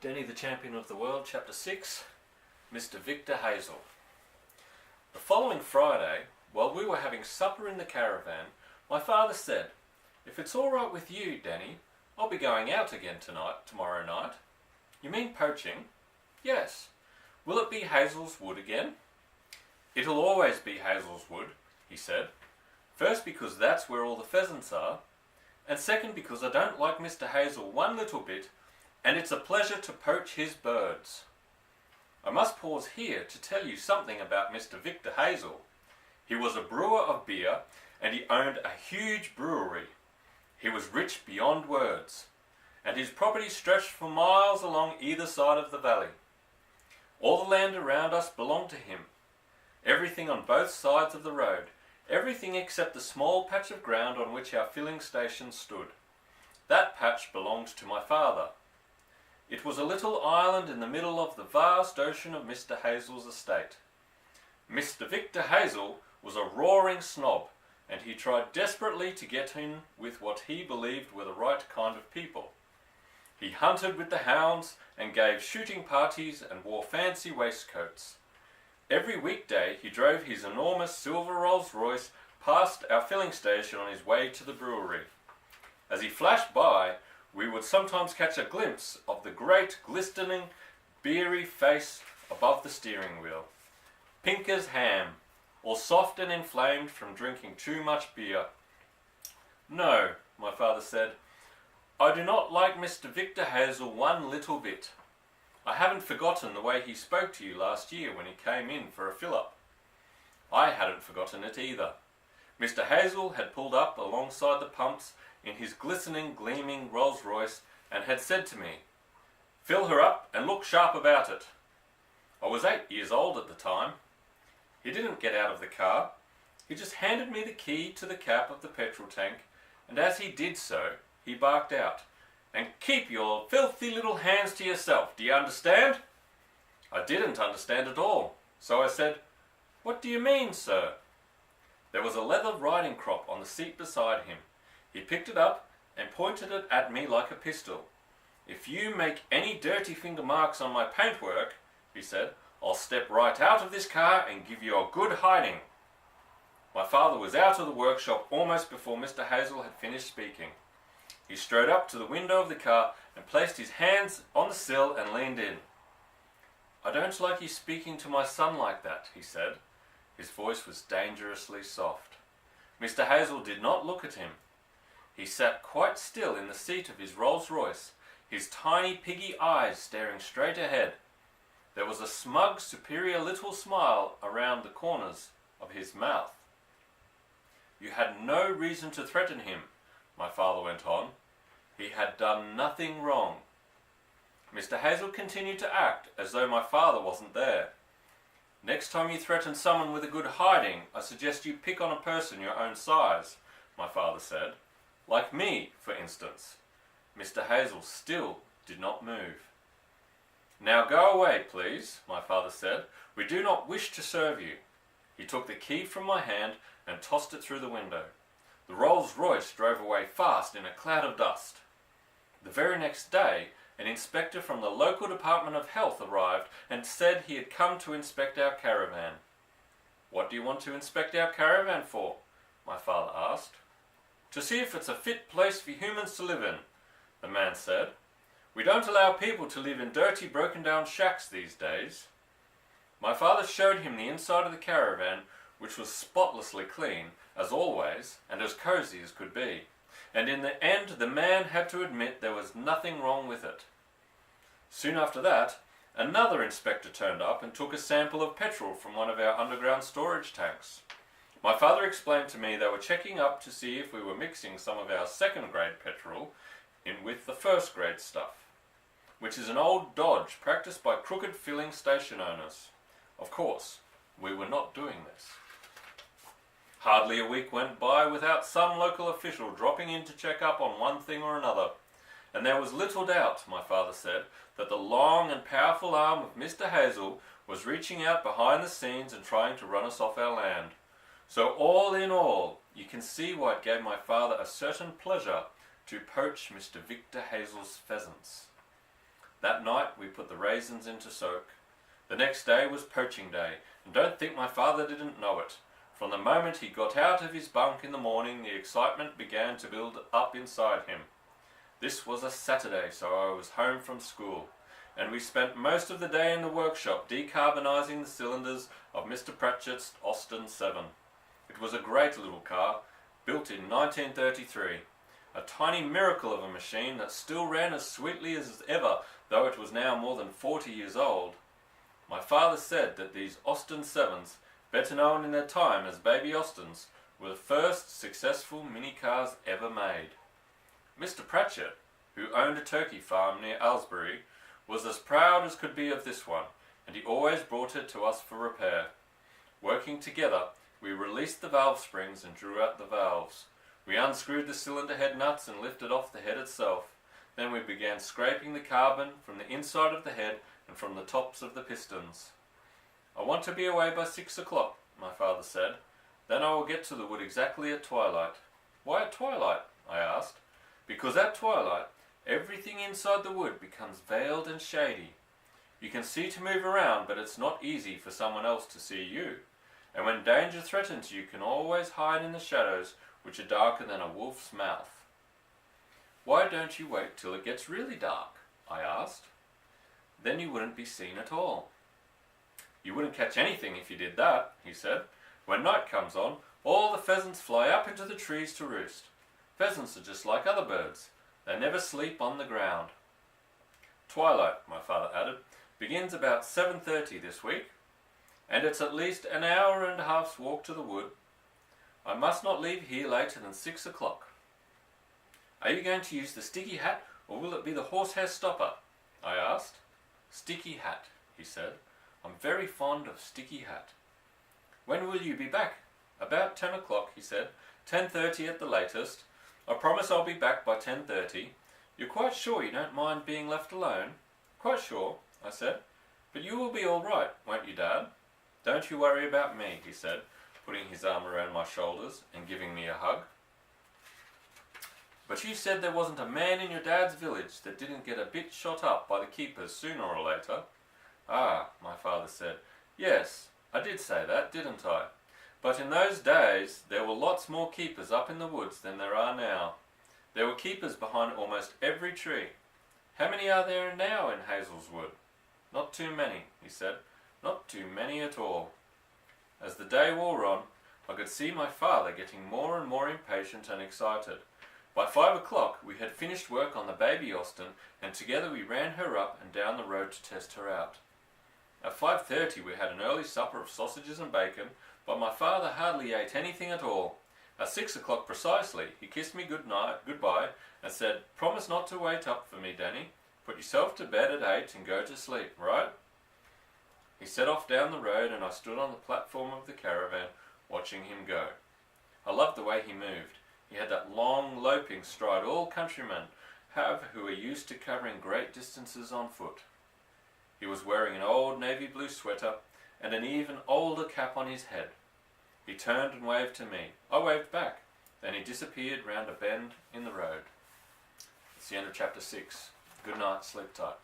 Denny the Champion of the World, Chapter 6, Mr. Victor Hazell. The following Friday, while we were having supper in the caravan, my father said, "If it's all right with you, Denny, I'll be going out again tomorrow night." "You mean poaching?" "Yes." "Will it be Hazell's Wood again?" "It'll always be Hazell's Wood," he said. "First because that's where all the pheasants are, and second because I don't like Mr. Hazell one little bit, and it's a pleasure to poach his birds." I must pause here to tell you something about Mr. Victor Hazell. He was a brewer of beer, and he owned a huge brewery. He was rich beyond words, and his property stretched for miles along either side of the valley. All the land around us belonged to him. Everything on both sides of the road, everything except the small patch of ground on which our filling station stood. That patch belonged to my father. It was a little island in the middle of the vast ocean of Mr. Hazell's estate. Mr. Victor Hazell was a roaring snob, and he tried desperately to get in with what he believed were the right kind of people. He hunted with the hounds and gave shooting parties and wore fancy waistcoats. Every weekday he drove his enormous silver Rolls-Royce past our filling station on his way to the brewery. As he flashed by, we would sometimes catch a glimpse of the great, glistening, beery face above the steering wheel, pink as ham, or soft and inflamed from drinking too much beer. "No," my father said, "I do not like Mr. Victor Hazell one little bit. I haven't forgotten the way he spoke to you last year when he came in for a fill-up." I hadn't forgotten it either. Mr. Hazell had pulled up alongside the pumps in his glistening, gleaming Rolls-Royce and had said to me, "Fill her up and look sharp about it." I was 8 years old at the time. He didn't get out of the car. He just handed me the key to the cap of the petrol tank, and as he did so, he barked out, "And keep your filthy little hands to yourself, do you understand?" I didn't understand at all, so I said, "What do you mean, sir?" There was a leather riding crop on the seat beside him. He picked it up and pointed it at me like a pistol. "If you make any dirty finger marks on my paintwork," he said, "I'll step right out of this car and give you a good hiding." My father was out of the workshop almost before Mr. Hazell had finished speaking. He strode up to the window of the car and placed his hands on the sill and leaned in. "I don't like you speaking to my son like that," he said. His voice was dangerously soft. Mr. Hazell did not look at him. He sat quite still in the seat of his Rolls-Royce, his tiny piggy eyes staring straight ahead. There was a smug, superior little smile around the corners of his mouth. "You had no reason to threaten him," my father went on. "He had done nothing wrong." Mr. Hazell continued to act as though my father wasn't there. "Next time you threaten someone with a good hiding, I suggest you pick on a person your own size," my father said. "Like me, for instance." Mr. Hazell still did not move. "Now go away, please," my father said. "We do not wish to serve you." He took the key from my hand and tossed it through the window. The Rolls-Royce drove away fast in a cloud of dust. The very next day, an inspector from the local Department of Health arrived and said he had come to inspect our caravan. "What do you want to inspect our caravan for?" my father asked. "To see if it's a fit place for humans to live in," the man said. "We don't allow people to live in dirty, broken-down shacks these days." My father showed him the inside of the caravan, which was spotlessly clean, as always, and as cozy as could be. And in the end, the man had to admit there was nothing wrong with it. Soon after that, another inspector turned up and took a sample of petrol from one of our underground storage tanks. My father explained to me they were checking up to see if we were mixing some of our second-grade petrol in with the first-grade stuff, which is an old dodge practiced by crooked filling station owners. Of course, we were not doing this. Hardly a week went by without some local official dropping in to check up on one thing or another, and there was little doubt, my father said, that the long and powerful arm of Mr. Hazell was reaching out behind the scenes and trying to run us off our land. So all in all, you can see why it gave my father a certain pleasure to poach Mr. Victor Hazell's pheasants. That night we put the raisins into soak. The next day was poaching day, and don't think my father didn't know it. From the moment he got out of his bunk in the morning, the excitement began to build up inside him. This was a Saturday, so I was home from school, and we spent most of the day in the workshop decarbonising the cylinders of Mr. Pratchett's Austin 7. It was a great little car, built in 1933. A tiny miracle of a machine that still ran as sweetly as ever, though it was now more than 40 years old. My father said that these Austin 7s, better known in their time as Baby Austins, were the first successful mini-cars ever made. Mr. Pratchett, who owned a turkey farm near Aylesbury, was as proud as could be of this one, and he always brought it to us for repair. Working together, we released the valve springs and drew out the valves. We unscrewed the cylinder head nuts and lifted off the head itself. Then we began scraping the carbon from the inside of the head and from the tops of the pistons. "I want to be away by 6 o'clock, my father said. Then I will get to the wood exactly at twilight." "Why at twilight?" I asked. "Because at twilight, everything inside the wood becomes veiled and shady. You can see to move around, but it's not easy for someone else to see you. And when danger threatens, you can always hide in the shadows, which are darker than a wolf's mouth." "Why don't you wait till it gets really dark?" I asked. "Then you wouldn't be seen at all." "You wouldn't catch anything if you did that," he said. "When night comes on, all the pheasants fly up into the trees to roost. Pheasants are just like other birds. They never sleep on the ground." "Twilight," my father added, "begins about 7:30 this week, and it's at least an hour and a half's walk to the wood. I must not leave here later than 6 o'clock. "Are you going to use the sticky hat, or will it be the horsehair stopper?" I asked. "Sticky hat," he said. "I'm very fond of sticky hat." "When will you be back?" "About 10 o'clock, he said. 10:30 at the latest. I promise I'll be back by 10:30. "You're quite sure you don't mind being left alone?" "Quite sure," I said. "But you will be all right, won't you, Dad?" "Don't you worry about me," he said, putting his arm around my shoulders and giving me a hug. "But you said there wasn't a man in your dad's village that didn't get a bit shot up by the keepers sooner or later." "Ah," my father said. "Yes, I did say that, didn't I? But in those days there were lots more keepers up in the woods than there are now. There were keepers behind almost every tree. How many are there now in Hazell's wood?" "Not too many," he said. "Not too many at all." As the day wore on, I could see my father getting more and more impatient and excited. By 5 o'clock we had finished work on the baby Austin, and together we ran her up and down the road to test her out. At 5:30 we had an early supper of sausages and bacon, but my father hardly ate anything at all. At 6 o'clock precisely he kissed me goodbye and said, "Promise not to wait up for me, Danny. Put yourself to bed at 8 and go to sleep, right?" He set off down the road, and I stood on the platform of the caravan watching him go. I loved the way he moved. He had that long, loping stride all countrymen have who are used to covering great distances on foot. He was wearing an old navy blue sweater and an even older cap on his head. He turned and waved to me. I waved back. Then he disappeared round a bend in the road. It's the end of chapter 6. Good night, sleep tight.